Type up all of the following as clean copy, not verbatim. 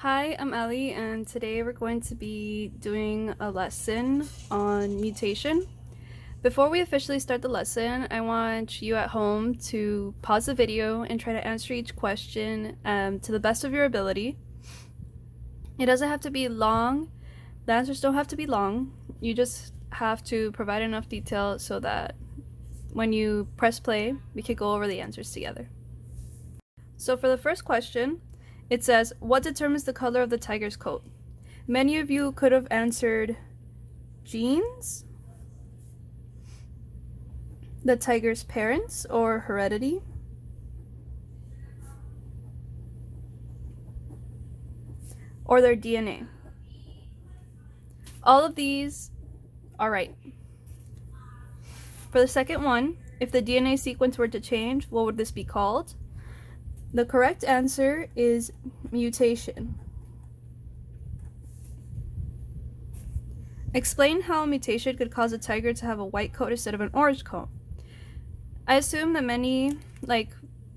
Hi, I'm Ellie, and today we're going to be doing a lesson on mutation. Before we officially start the lesson, I want you at home to pause the video and try to answer each question to the best of your ability. It doesn't have to be long. The answers don't have to be long. You just have to provide enough detail so that when you press play, we could go over the answers together. So for the first question, it says, what determines the color of the tiger's coat? Many of you could have answered genes, the tiger's parents, or heredity. Or their DNA. All of these are right. For the second one, if the DNA sequence were to change, what would this be called? The correct answer is mutation. Explain how a mutation could cause a tiger to have a white coat instead of an orange coat. I assume that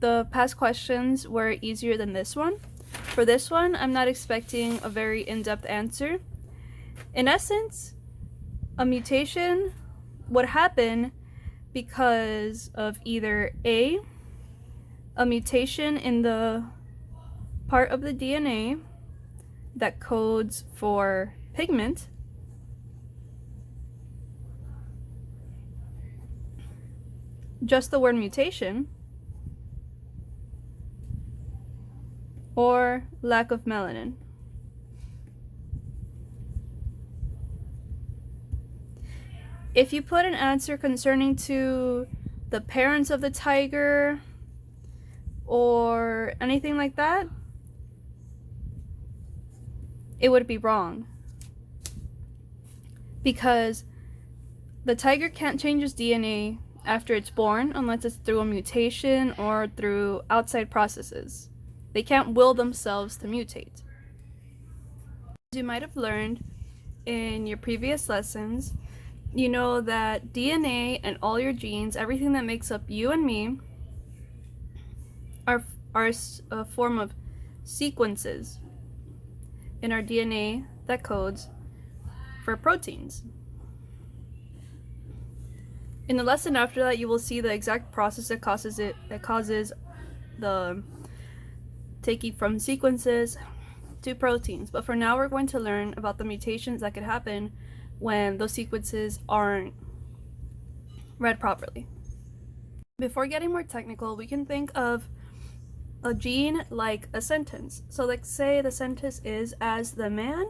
the past questions were easier than this one. For this one, I'm not expecting a very in-depth answer. In essence, a mutation would happen because of either A, a mutation in the part of the DNA that codes for pigment, just the word mutation, or lack of melanin. If you put an answer concerning to the parents of the tiger or anything like that, it would be wrong. Because the tiger can't change its DNA after it's born unless it's through a mutation or through outside processes. They can't will themselves to mutate. As you might have learned in your previous lessons, you know that DNA and all your genes, everything that makes up you and me, are a form of sequences in our DNA that codes for proteins. In the lesson after that, you will see the exact process that causes the taking from sequences to proteins. But for now, we're going to learn about the mutations that could happen when those sequences aren't read properly. Before getting more technical, we can think of a gene like a sentence. So let's say the sentence is, as the man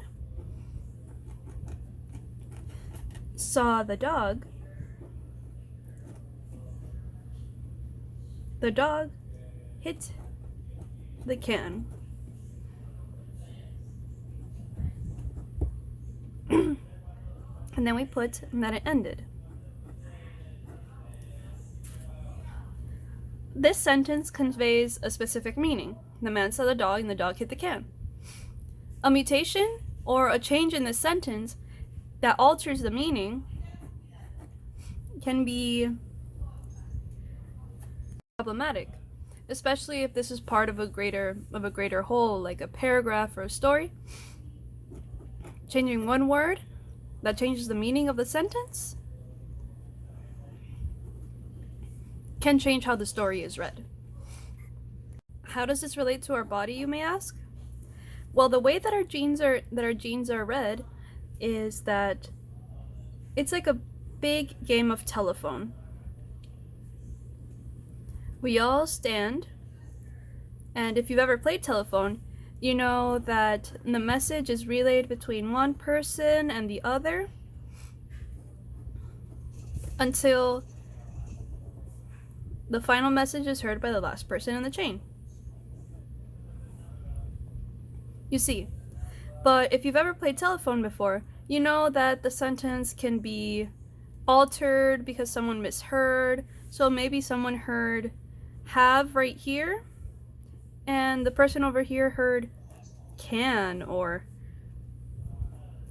saw the dog hit the can. And then we put that it ended. This sentence conveys a specific meaning. The man saw the dog and the dog hit the can. A mutation or a change in this sentence that alters the meaning can be problematic, especially if this is part of a greater whole, like a paragraph or a story. Changing one word that changes the meaning of the sentence can change how the story is read. How does this relate to our body, you may ask? Well, the way that our genes are read is that it's like a big game of telephone. We all stand, and if you've ever played telephone, you know that the message is relayed between one person and the other until the final message is heard by the last person in the chain. You see, but if you've ever played telephone before, you know that the sentence can be altered because someone misheard. So maybe someone heard have right here, and the person over here heard can or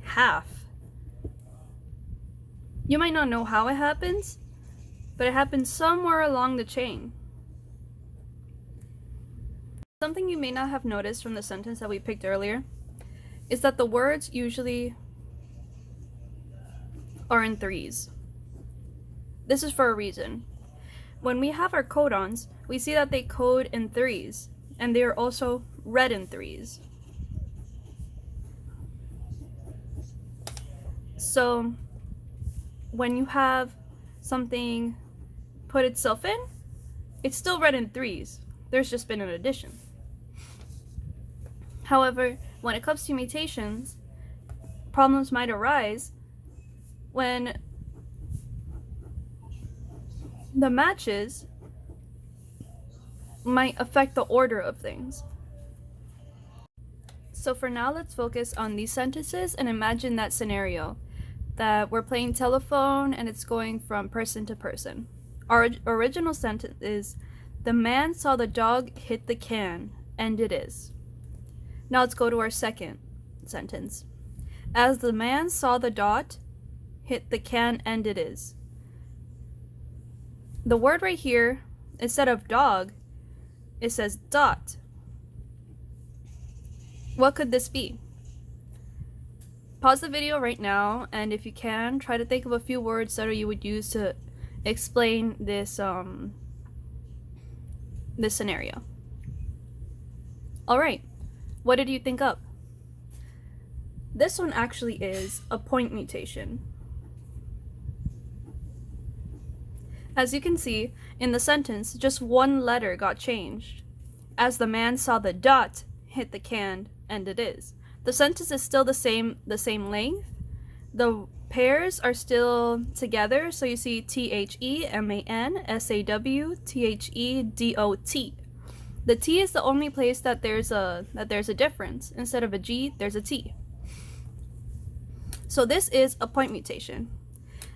half. You might not know how it happens, but it happens somewhere along the chain. Something you may not have noticed from the sentence that we picked earlier is that the words usually are in threes. This is for a reason. When we have our codons, we see that they code in threes, and they are also read in threes. So when you have something put itself in, it's still read in threes. There's just been an addition. However, when it comes to mutations, problems might arise when the matches might affect the order of things. So for now, let's focus on these sentences and imagine that scenario that we're playing telephone and it's going from person to person. Our original sentence is, the man saw the dog hit the can, and it is. Now let's go to our second sentence. As the man saw the dot hit the can, and it is. The word right here, instead of dog, it says dot. What could this be? Pause the video right now, and if you can, try to think of a few words that you would use to explain this this scenario. Alright, what did you think up? This one actually is a point mutation. As you can see, in the sentence, just one letter got changed. As the man saw the dot hit the can, and it is. The sentence is still the same length. The pairs are still together, so you see THEMAN, SAW, THEDOT. The T is the only place that there's a difference. Instead of a G, there's a T. So this is a point mutation.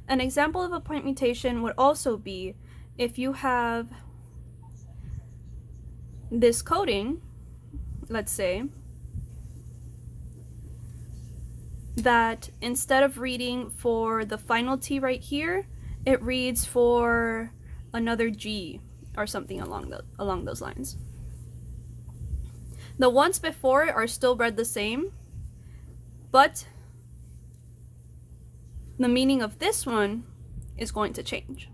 An example of a point mutation would also be if you have this coding, let's say, that instead of reading for the final T right here, it reads for another G or something along those lines. The ones before it are still read the same, but the meaning of this one is going to change.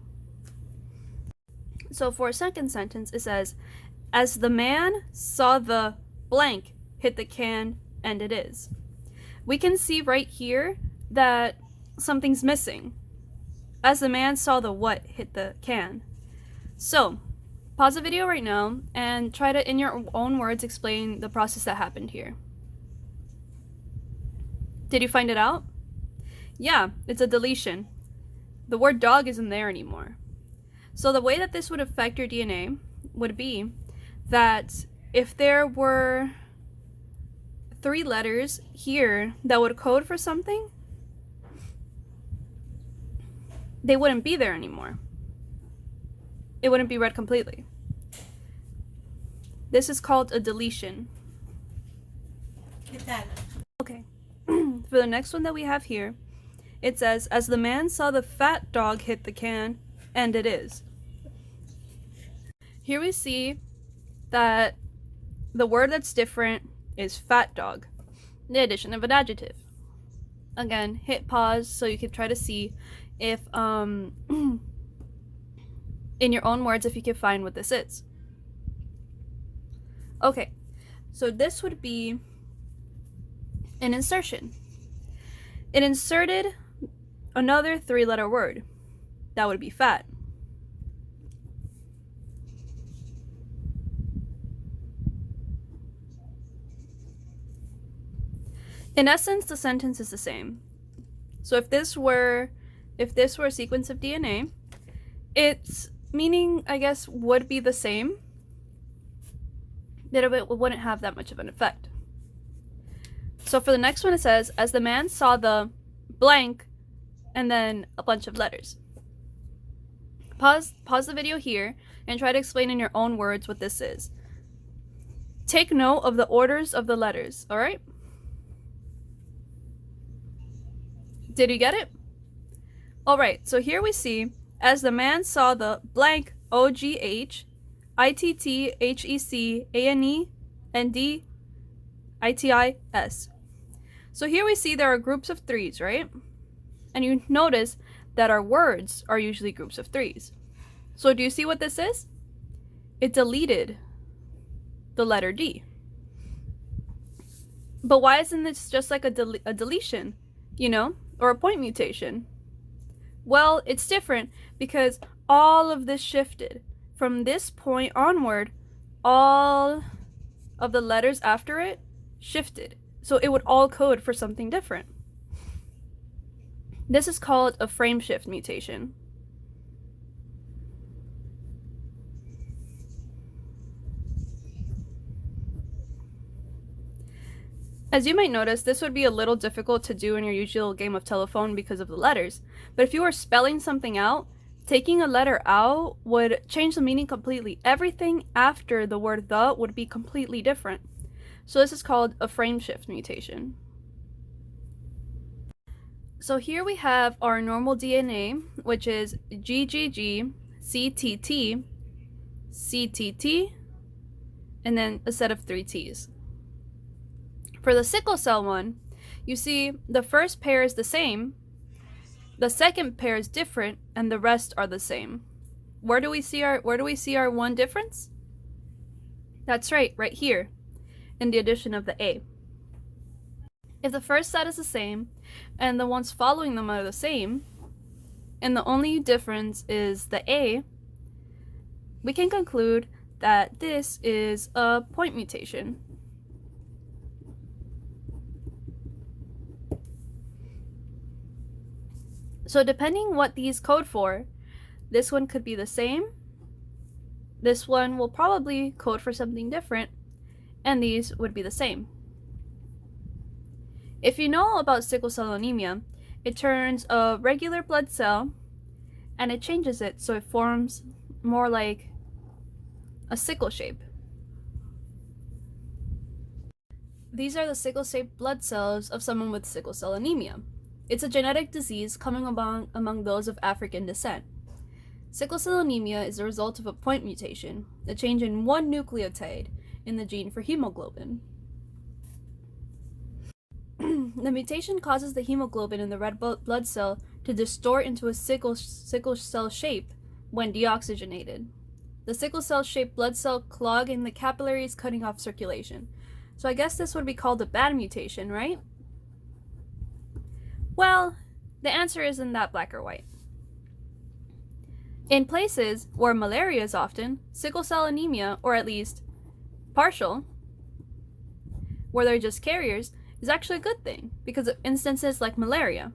So for a second sentence, it says, as the man saw the blank hit the can, and it is. We can see right here that something's missing. As the man saw the what hit the can. So, pause the video right now and try to, in your own words, explain the process that happened here. Did you find it out? Yeah, it's a deletion. The word dog isn't there anymore. So the way that this would affect your DNA would be that if there were 3 letters here that would code for something, they wouldn't be there anymore. It wouldn't be read completely. This is called a deletion. Okay. For the next one that we have here, it says, as the man saw the fat dog hit the can, and it is. Here we see that the word that's different is fat dog, the addition of an adjective. Again, hit pause so you can try to see if, in your own words, if you can find what this is. Okay, so this would be an insertion. It inserted another 3-letter word. That would be fat. In essence, the sentence is the same. So if this were a sequence of DNA, its meaning, I guess, would be the same. That it wouldn't have that much of an effect. So for the next one, it says, as the man saw the blank, and then a bunch of letters. Pause the video here and try to explain in your own words what this is. Take note of the orders of the letters, all right? Did you get it? All right, so here we see, as the man saw the blank OGH, ITTHECANE, and D, ITIS. So here we see there are groups of threes, right? And you notice that our words are usually groups of threes. So do you see what this is? It deleted the letter D. But why isn't this just like a deletion, or a point mutation? Well, it's different because all of this shifted. From this point onward, all of the letters after it shifted. So it would all code for something different. This is called a frame shift mutation. As you might notice, this would be a little difficult to do in your usual game of telephone because of the letters. But if you were spelling something out, taking a letter out would change the meaning completely. Everything after the word the would be completely different. So this is called a frame shift mutation. So here we have our normal DNA, which is GGG, CTT, CTT, and then a set of 3 T's. For the sickle cell one, you see the first pair is the same, the second pair is different, and the rest are the same. Where do we see our one difference? That's right here, in the addition of the A. If the first set is the same, and the ones following them are the same, and the only difference is the A, we can conclude that this is a point mutation. So depending what these code for, this one could be the same, this one will probably code for something different, and these would be the same. If you know about sickle cell anemia, it turns a regular blood cell and it changes it so it forms more like a sickle shape. These are the sickle-shaped blood cells of someone with sickle cell anemia. It's a genetic disease common among those of African descent. Sickle cell anemia is the result of a point mutation, a change in one nucleotide in the gene for hemoglobin. The mutation causes the hemoglobin in the red blood cell to distort into a sickle cell shape when deoxygenated. The sickle cell-shaped blood cell clog in the capillaries, cutting off circulation. So I guess this would be called a bad mutation, right? Well, the answer isn't that black or white. In places where malaria is often, sickle cell anemia, or at least partial, where they're just carriers, is actually a good thing because of instances like malaria.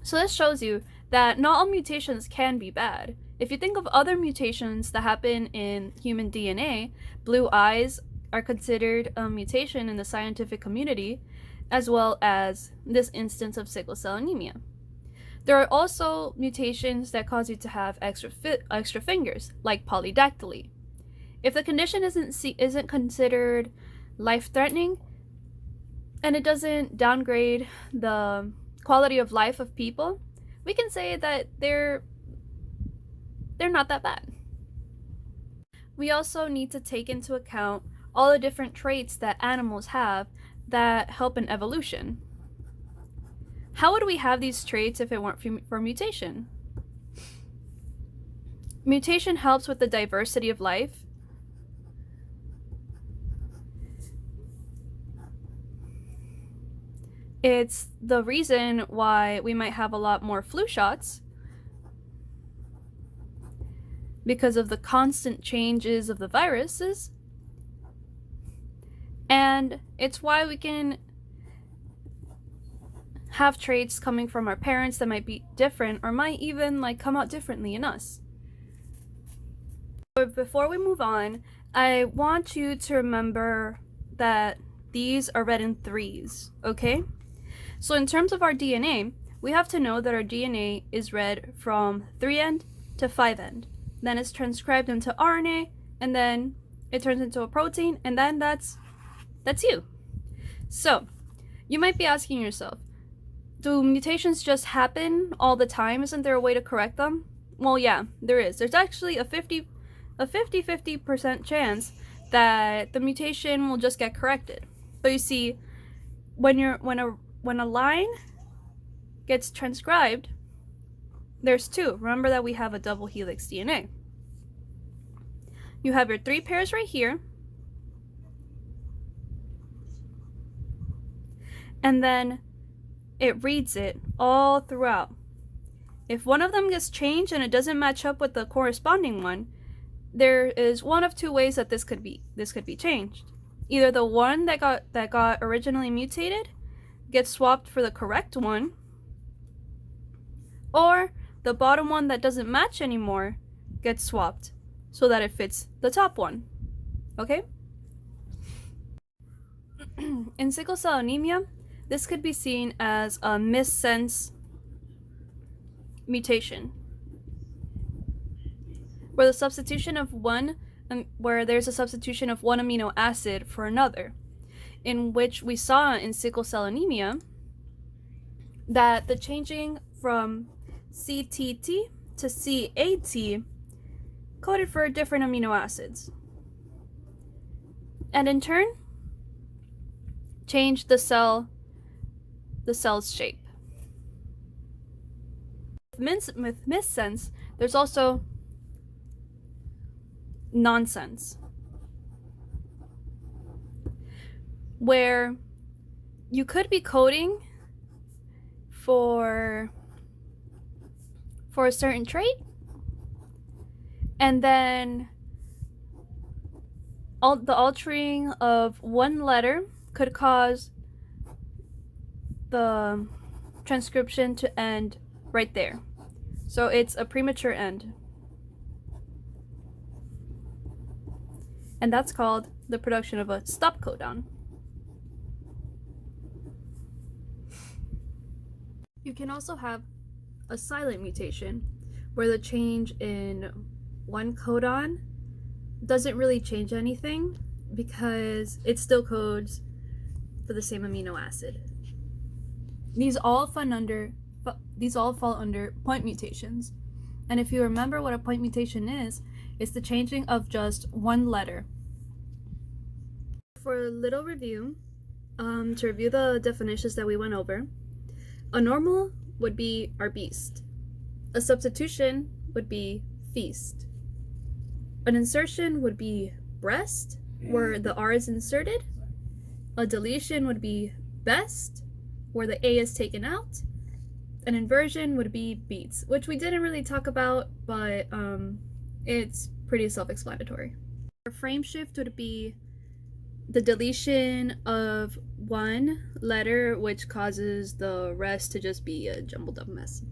So this shows you that not all mutations can be bad. If you think of other mutations that happen in human DNA, blue eyes are considered a mutation in the scientific community, as well as this instance of sickle cell anemia. There are also mutations that cause you to have extra fingers, like polydactyly. If the condition isn't considered life-threatening, and it doesn't downgrade the quality of life of people, we can say that they're not that bad. We also need to take into account all the different traits that animals have that help in evolution. How would we have these traits if it weren't for mutation? Mutation helps with the diversity of life. It's the reason why we might have a lot more flu shots, because of the constant changes of the viruses. And it's why we can have traits coming from our parents that might be different or might even come out differently in us. But before we move on, I want you to remember that these are read in threes, okay? So in terms of our DNA, we have to know that our DNA is read from 3' to 5'. Then it's transcribed into RNA, and then it turns into a protein, and then that's you. So, you might be asking yourself, do mutations just happen all the time? Isn't there a way to correct them? Well, yeah, there is. There's actually a 50-50% chance that the mutation will just get corrected. But you see, when a line gets transcribed, there's two. Remember that we have a double helix DNA. You have your 3 pairs right here, and then it reads it all throughout. If one of them gets changed and it doesn't match up with the corresponding one, there is one of two ways that this could be changed. Either the one that got originally mutated gets swapped for the correct one, or the bottom one that doesn't match anymore gets swapped so that it fits the top one. Okay? In sickle cell anemia, this could be seen as a missense mutation, where there's a substitution of one amino acid for another, in which we saw in sickle cell anemia that the changing from CTT to CAT coded for different amino acids, and in turn changed the cell's shape. With missense, there's also nonsense, where you could be coding for a certain trait, and then the altering of one letter could cause the transcription to end right there. So it's a premature end. And that's called the production of a stop codon. You can also have a silent mutation, where the change in one codon doesn't really change anything because it still codes for the same amino acid. These all fall under point mutations. And if you remember what a point mutation is, it's the changing of just one letter. For a little review, to review the definitions that we went over, a normal would be our beast. A substitution would be feast. An insertion would be breast, where the R is inserted. A deletion would be best, where the A is taken out. An inversion would be beats, which we didn't really talk about, but it's pretty self-explanatory. A frame shift would be the deletion of one letter, which causes the rest to just be a jumbled up mess.